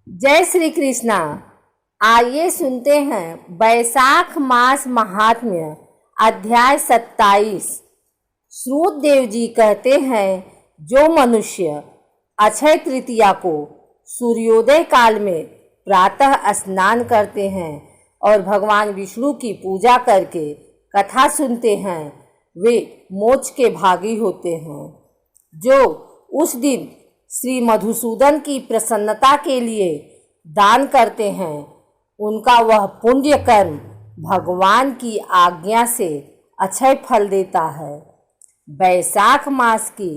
जय श्री कृष्णा। आइए सुनते हैं बैसाख मास महात्म्य अध्याय 27। श्रुतदेव जी कहते हैं, जो मनुष्य अक्षय तृतीया को सूर्योदय काल में प्रातः स्नान करते हैं और भगवान विष्णु की पूजा करके कथा सुनते हैं, वे मोक्ष के भागी होते हैं। जो उस दिन श्री मधुसूदन की प्रसन्नता के लिए दान करते हैं, उनका वह पुण्य कर्म भगवान की आज्ञा से अक्षय फल देता है। बैसाख मास की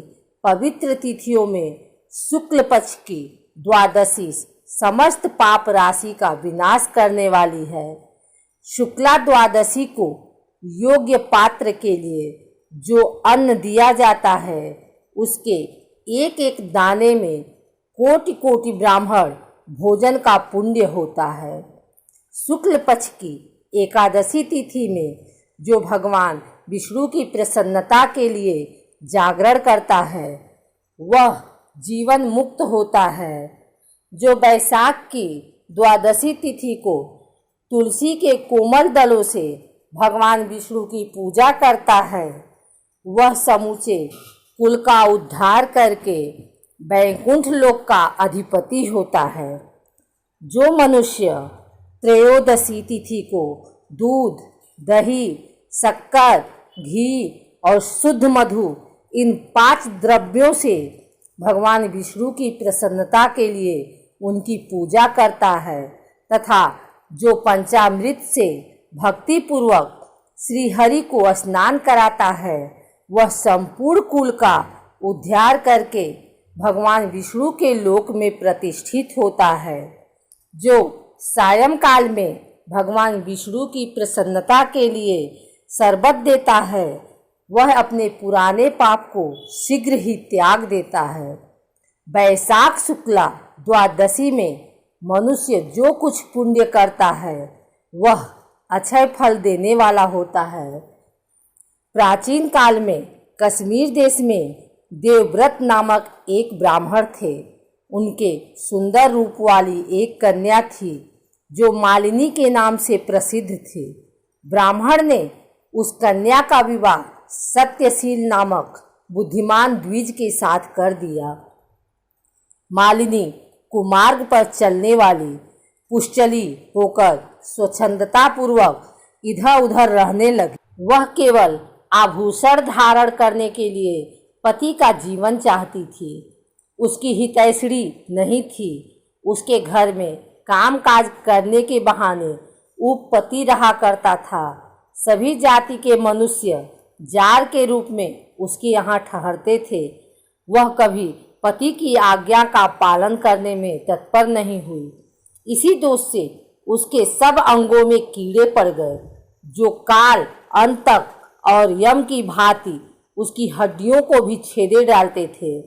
पवित्र तिथियों में शुक्ल पक्ष की द्वादशी समस्त पाप राशि का विनाश करने वाली है। शुक्ला द्वादशी को योग्य पात्र के लिए जो अन्न दिया जाता है, उसके एक एक दाने में कोटि कोटि ब्राह्मण भोजन का पुण्य होता है। शुक्ल पक्ष की एकादशी तिथि में जो भगवान विष्णु की प्रसन्नता के लिए जागरण करता है, वह जीवन मुक्त होता है। जो बैसाख की द्वादशी तिथि को तुलसी के कोमल दलों से भगवान विष्णु की पूजा करता है, वह समूचे कुल का उद्धार करके वैकुंठ लोक का अधिपति होता है। जो मनुष्य त्रयोदशी तिथि को दूध, दही, शक्कर, घी और शुद्ध मधु, इन 5 द्रव्यों से भगवान विष्णु की प्रसन्नता के लिए उनकी पूजा करता है तथा जो पंचामृत से भक्तिपूर्वक श्री हरि को स्नान कराता है, वह संपूर्ण कुल का उद्धार करके भगवान विष्णु के लोक में प्रतिष्ठित होता है। जो सायंकाल में भगवान विष्णु की प्रसन्नता के लिए शरबत देता है, वह अपने पुराने पाप को शीघ्र ही त्याग देता है। बैसाख शुक्ला द्वादशी में मनुष्य जो कुछ पुण्य करता है, वह अक्षय फल देने वाला होता है। प्राचीन काल में कश्मीर देश में देवव्रत नामक एक ब्राह्मण थे। उनके सुंदर रूप वाली एक कन्या थी, जो मालिनी के नाम से प्रसिद्ध थी। ब्राह्मण ने उस कन्या का विवाह सत्यशील नामक बुद्धिमान द्विज के साथ कर दिया। मालिनी कुमार्ग पर चलने वाली पुष्चली होकर स्वच्छंदता पूर्वक इधर उधर रहने लगी। वह केवल आभूषण धारण करने के लिए पति का जीवन चाहती थी। उसकी हितैषणी नहीं थी। उसके घर में कामकाज करने के बहाने उपपति रहा करता था। सभी जाति के मनुष्य जार के रूप में उसके यहाँ ठहरते थे। वह कभी पति की आज्ञा का पालन करने में तत्पर नहीं हुई। इसी दोष से उसके सब अंगों में कीड़े पड़ गए, जो काल, अंतक और यम की भांति उसकी हड्डियों को भी छेदे डालते थे।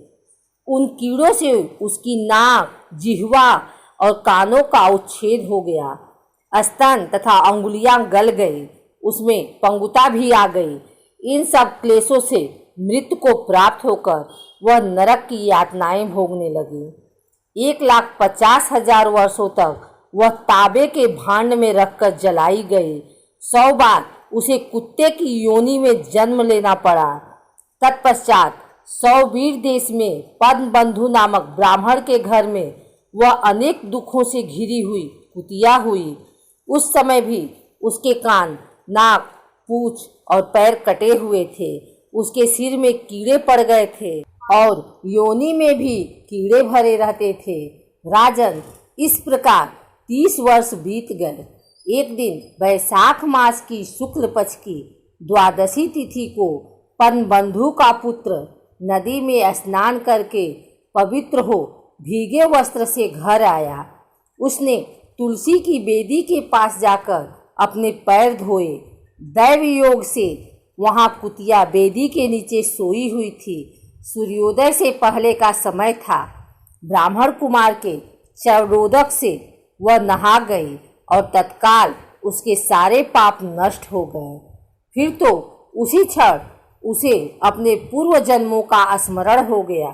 उन कीड़ों से उसकी नाक, जिह्वा और कानों का उच्छेद हो गया। स्तन तथा अंगुलियां गल गई, उसमें पंगुता भी आ गई। इन सब क्लेशों से मृत्यु को प्राप्त होकर वह नरक की यातनाएं भोगने लगी। 1,50,000 वर्षों तक वह तांबे के भांड में रखकर जलाई गई। 100 बार उसे कुत्ते की योनि में जन्म लेना पड़ा। तत्पश्चात सौवीर देश में पद्मबंधु नामक ब्राह्मण के घर में वह अनेक दुखों से घिरी हुई कुतिया हुई। उस समय भी उसके कान, नाक, पूंछ और पैर कटे हुए थे। उसके सिर में कीड़े पड़ गए थे और योनि में भी कीड़े भरे रहते थे। राजन, इस प्रकार 30 वर्ष बीत गए। एक दिन बैसाख मास की शुक्ल पक्ष की द्वादशी तिथि को पद्मबंधु का पुत्र नदी में स्नान करके पवित्र हो भीगे वस्त्र से घर आया। उसने तुलसी की बेदी के पास जाकर अपने पैर धोए। दैव योग से वहां कुतिया बेदी के नीचे सोई हुई थी। सूर्योदय से पहले का समय था। ब्राह्मण कुमार के चरणोदक से वह नहा गई और तत्काल उसके सारे पाप नष्ट हो गए। फिर तो उसी क्षण उसे अपने पूर्व जन्मों का स्मरण हो गया।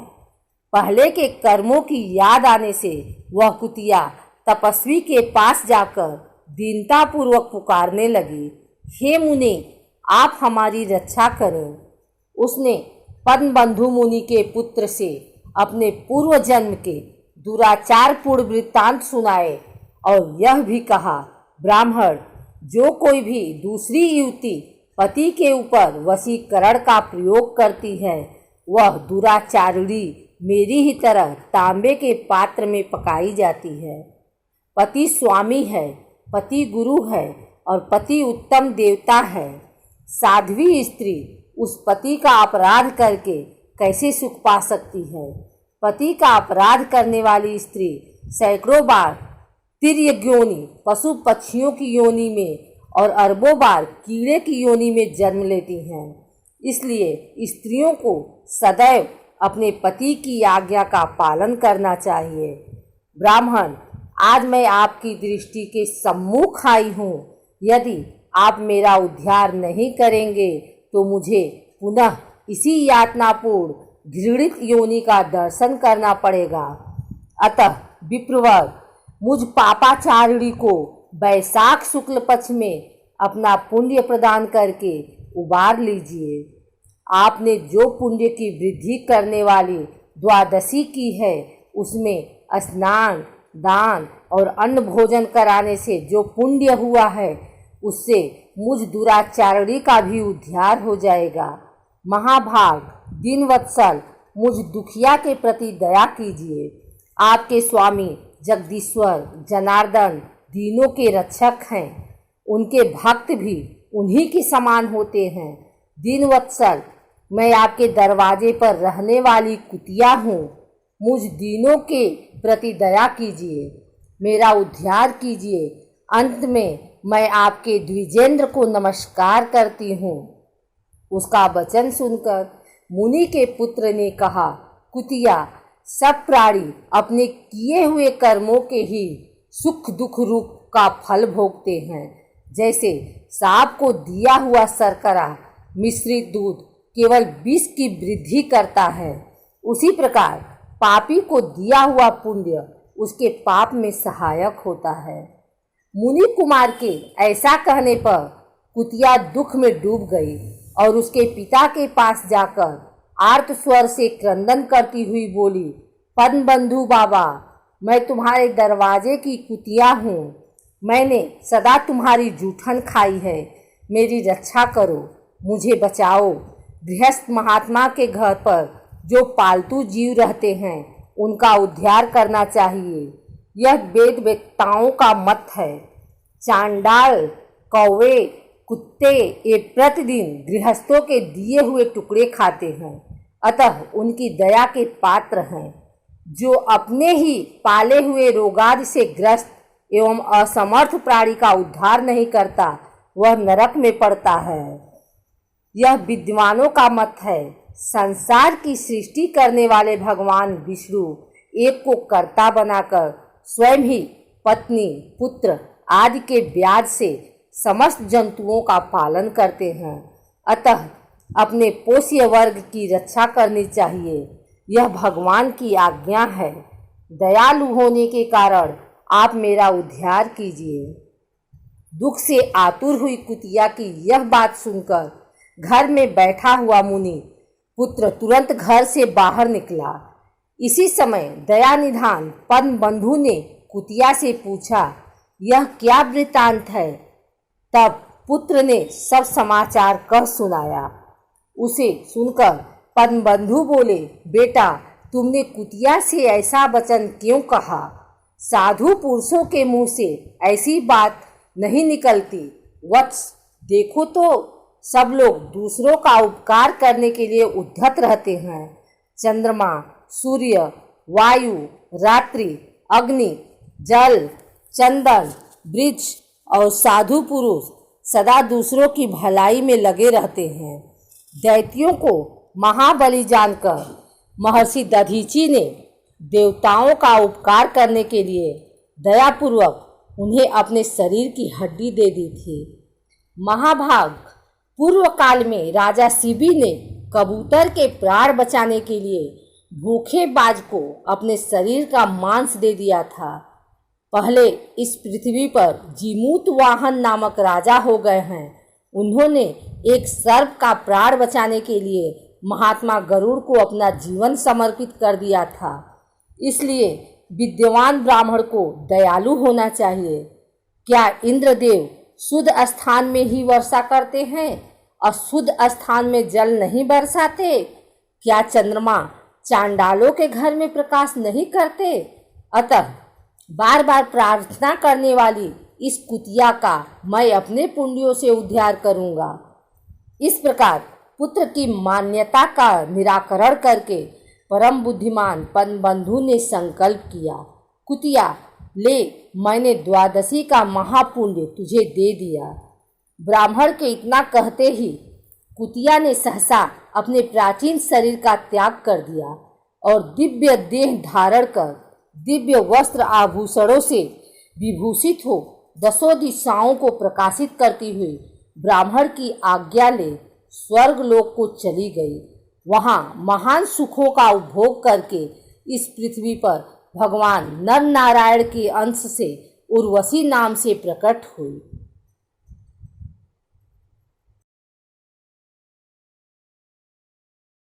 पहले के कर्मों की याद आने से वह कुतिया तपस्वी के पास जाकर दीनतापूर्वक पुकारने लगी, हे मुनि, आप हमारी रक्षा करें। उसने पद्मबंधु मुनि के पुत्र से अपने पूर्व जन्म के दुराचारपूर्ण वृत्तांत सुनाए और यह भी कहा, ब्राह्मण, जो कोई भी दूसरी युवती पति के ऊपर वशीकरण का प्रयोग करती है, वह दुराचारिणी मेरी ही तरह तांबे के पात्र में पकाई जाती है। पति स्वामी है, पति गुरु है और पति उत्तम देवता है। साध्वी स्त्री उस पति का अपराध करके कैसे सुख पा सकती है? पति का अपराध करने वाली स्त्री सैकड़ों बार तिर्यग्योनि पशु पक्षियों की योनि में और अरबों बार कीड़े की योनि में जन्म लेती हैं। इसलिए स्त्रियों को सदैव अपने पति की आज्ञा का पालन करना चाहिए। ब्राह्मण, आज मैं आपकी दृष्टि के सम्मुख आई हूँ। यदि आप मेरा उद्धार नहीं करेंगे तो मुझे पुनः इसी यातनापूर्ण घृणित योनि का दर्शन करना पड़ेगा। अतः विप्रवर, मुझ पापाचारिणी को वैशाख शुक्ल पक्ष में अपना पुण्य प्रदान करके उबार लीजिए। आपने जो पुण्य की वृद्धि करने वाली द्वादशी की है, उसमें स्नान, दान और अन्न भोजन कराने से जो पुण्य हुआ है, उससे मुझ दुराचारिणी का भी उद्धार हो जाएगा। महाभाग, दीनवत्सल, मुझ दुखिया के प्रति दया कीजिए। आपके स्वामी जगदीश्वर जनार्दन दीनों के रक्षक हैं। उनके भक्त भी उन्हीं के समान होते हैं। दीनवत्सल, मैं आपके दरवाजे पर रहने वाली कुतिया हूँ। मुझ दीनों के प्रति दया कीजिए, मेरा उद्धार कीजिए। अंत में मैं आपके द्विजेंद्र को नमस्कार करती हूँ। उसका वचन सुनकर मुनि के पुत्र ने कहा, कुतिया, सब प्राणी अपने किए हुए कर्मों के ही सुख दुख रूप का फल भोगते हैं। जैसे सांप को दिया हुआ शर्करा मिश्रित दूध केवल विष की वृद्धि करता है, उसी प्रकार पापी को दिया हुआ पुण्य उसके पाप में सहायक होता है। मुनि कुमार के ऐसा कहने पर कुतिया दुख में डूब गई और उसके पिता के पास जाकर आर्त स्वर से क्रंदन करती हुई बोली, पद्मबंधु बाबा, मैं तुम्हारे दरवाजे की कुतिया हूँ। मैंने सदा तुम्हारी जूठन खाई है। मेरी रक्षा करो, मुझे बचाओ। गृहस्थ महात्मा के घर पर जो पालतू जीव रहते हैं, उनका उद्धार करना चाहिए। यह वेद वेत्ताओं का मत है। चांडाल, कौवे, कुत्ते ये प्रतिदिन गृहस्थों के दिए हुए टुकड़े खाते हैं, अतः उनकी दया के पात्र हैं। जो अपने ही पाले हुए रोगादि से ग्रस्त एवं असमर्थ प्राणी का उद्धार नहीं करता, वह नरक में पड़ता है। यह विद्वानों का मत है। संसार की सृष्टि करने वाले भगवान विष्णु एक को कर्ता बनाकर स्वयं ही पत्नी, पुत्र आदि के ब्याज से समस्त जंतुओं का पालन करते हैं। अतः अपने पोष्य वर्ग की रक्षा करनी चाहिए। यह भगवान की आज्ञा है। दयालु होने के कारण आप मेरा उद्धार कीजिए। दुख से आतुर हुई कुतिया की यह बात सुनकर घर में बैठा हुआ मुनि पुत्र तुरंत घर से बाहर निकला। इसी समय दयानिधान पद्मबंधु ने कुतिया से पूछा, यह क्या वृत्तांत है? तब पुत्र ने सब समाचार कह सुनाया। उसे सुनकर पद्मबंधु बोले, बेटा, तुमने कुतिया से ऐसा वचन क्यों कहा? साधु पुरुषों के मुंह से ऐसी बात नहीं निकलती। वत्स, देखो तो सब लोग दूसरों का उपकार करने के लिए उद्धत रहते हैं। चंद्रमा, सूर्य, वायु, रात्रि, अग्नि, जल, चंदन, वृक्ष और साधु पुरुष सदा दूसरों की भलाई में लगे रहते हैं। दैत्यों को महाबली जानकर महर्षि दधीचि ने देवताओं का उपकार करने के लिए दयापूर्वक उन्हें अपने शरीर की हड्डी दे दी थी। महाभाग, पूर्व काल में राजा शिबी ने कबूतर के प्राण बचाने के लिए भूखे बाज को अपने शरीर का मांस दे दिया था। पहले इस पृथ्वी पर जीमूतवाहन नामक राजा हो गए हैं। उन्होंने एक सर्प का प्राण बचाने के लिए महात्मा गरुड़ को अपना जीवन समर्पित कर दिया था। इसलिए विद्वान ब्राह्मण को दयालु होना चाहिए। क्या इंद्रदेव शुद्ध स्थान में ही वर्षा करते हैं और शुद्ध स्थान में जल नहीं बरसाते? क्या चंद्रमा चांडालों के घर में प्रकाश नहीं करते? अतः बार बार प्रार्थना करने वाली इस कुतिया का मैं अपने पुण्यों से उद्धार करूंगा। इस प्रकार पुत्र की मान्यता का निराकरण करके परम बुद्धिमान पनबंधु ने संकल्प किया, कुतिया ले, मैंने द्वादशी का महापुण्य तुझे दे दिया। ब्राह्मण के इतना कहते ही कुतिया ने सहसा अपने प्राचीन शरीर का त्याग कर दिया और दिव्य देह धारण कर दिव्य वस्त्र आभूषणों से विभूषित हो दसों दिशाओं को प्रकाशित करती हुई ब्राह्मण की आज्ञा ले स्वर्ग लोक को चली गई। वहां महान सुखों का उपभोग करके इस पृथ्वी पर भगवान नर नारायण के अंश से उर्वशी नाम से प्रकट हुई।